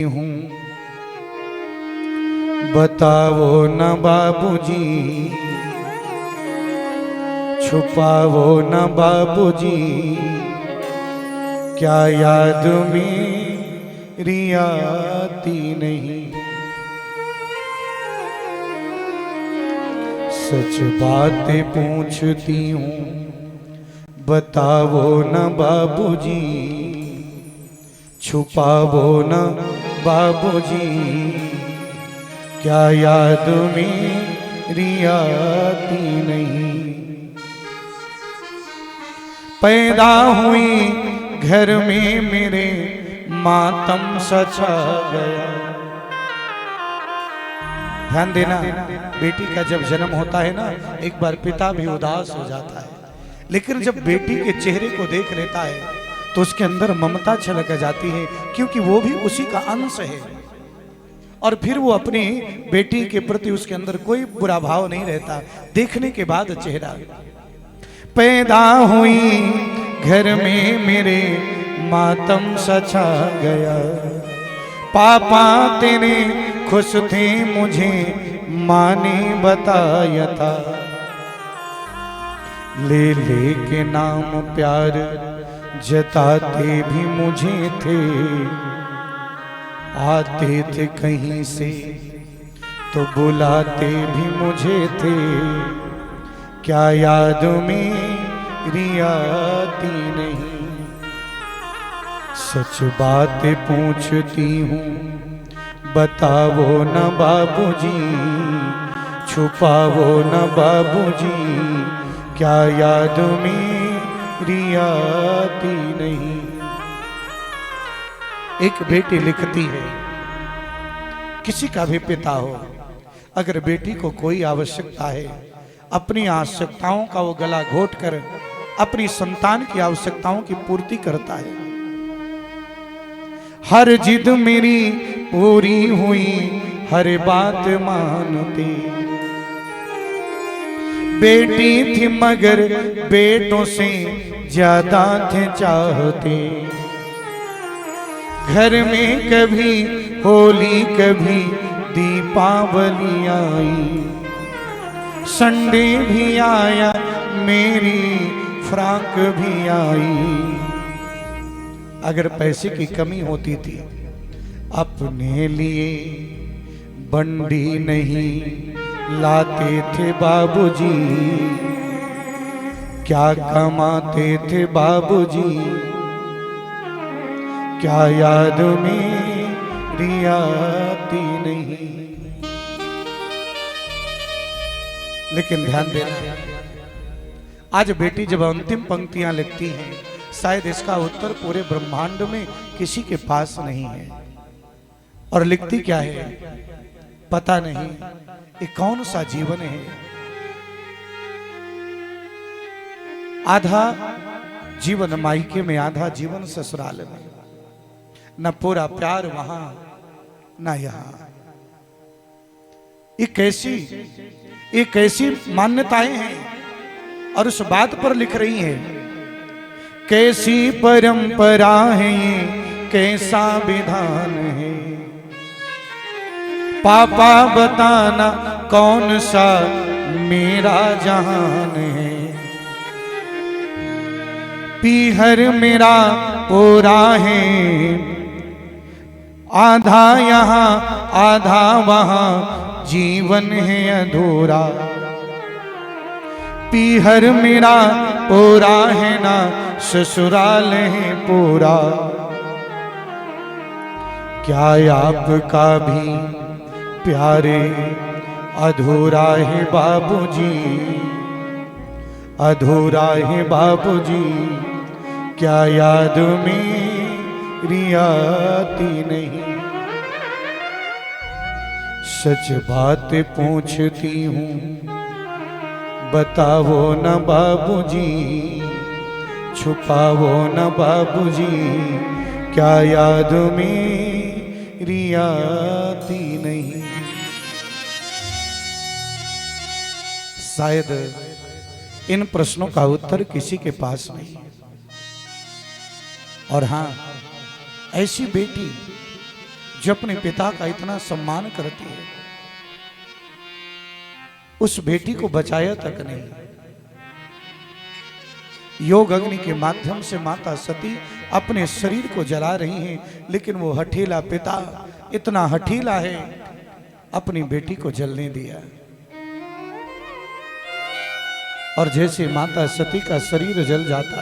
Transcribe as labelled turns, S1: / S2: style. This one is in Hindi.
S1: हूँ बताओ न बाबूजी, छुपाओ न बाबूजी, क्या याद मेरी आती नहीं। सच बातें पूछती हूँ बताओ न बाबूजी, छुपाओ न बाबूजी, क्या याद मेरी आती नहीं। पैदा हुई घर में मेरे मातम सचा गया। ध्यान देना, बेटी का जब जन्म होता है ना, एक बार पिता भी उदास हो जाता है, लेकिन जब बेटी के चेहरे को देख लेता है तो उसके अंदर ममता छलक जाती है, क्योंकि वो भी उसी का अंश है। और फिर वो अपनी बेटी के प्रति उसके अंदर कोई बुरा भाव नहीं रहता देखने के बाद चेहरा। पैदा हुई घर में मेरे मातम सचा गया, पापा तेरे खुश थे मुझे माँ ने बताया था। ले ले के नाम प्यार जताते भी मुझे थे, आते थे कहीं से तो बुलाते भी मुझे थे, क्या याद मेरी आती नहीं। सच बात पूछती हूँ बताओ न बाबूजी, छुपाओ न बाबूजी, क्या याद मेरी आती नहीं। एक बेटी लिखती है, किसी का भी पिता हो, अगर बेटी को कोई आवश्यकता है, अपनी आवश्यकताओं का वो गला घोट कर अपनी संतान की आवश्यकताओं की पूर्ति करता है। हर जिद मेरी पूरी हुई, हर बात मानती, बेटी थी मगर बेटों से ज्यादा थे चाहते। घर में कभी होली कभी दीपावली आई, संडे भी आया मेरी फ्रॉक भी आई। अगर पैसे की कमी होती थी अपने लिए बंडी नहीं लाते थे बाबूजी, क्या कमाते थे बाबूजी, क्या याद मेरी आती नहीं। लेकिन ध्यान देना, आज बेटी जब अंतिम पंक्तियां लिखती हैं, शायद इसका उत्तर पूरे ब्रह्मांड में किसी के पास नहीं है। और लिखती क्या है पता नहीं, ये कौन सा जीवन है। आधा जीवन मायके में, आधा जीवन ससुराल में, न पूरा प्यार वहां न यहां। ये कैसी मान्यताएं हैं और उस बात पर लिख रही हैं। कैसी परंपरा है ये, कैसा विधान है, पापा बताना कौन सा मेरा जहान है। पीहर मेरा पूरा है, आधा यहाँ आधा वहाँ, जीवन है अधूरा। पीहर मेरा पूरा है ना, ससुराल है पूरा। क्या आपका भी प्यारे अधूरा है बाबूजी, अधूरा है बाबूजी, क्या याद मेरी आती नहीं। सच बात पूछती हूँ बताओ न बाबूजी, छुपाओ न बाबूजी, क्या याद मेरी आती नहीं। शायद इन प्रश्नों का उत्तर किसी के पास नहीं है। और हाँ, ऐसी बेटी जो अपने पिता का इतना सम्मान करती है, उस बेटी को बचाया तक नहीं। योग अग्नि के माध्यम से माता सती अपने शरीर को जला रही हैं, लेकिन वो हठीला पिता इतना हठीला है, अपनी बेटी को जलने दिया। और जैसे माता सती का शरीर जल जाता है,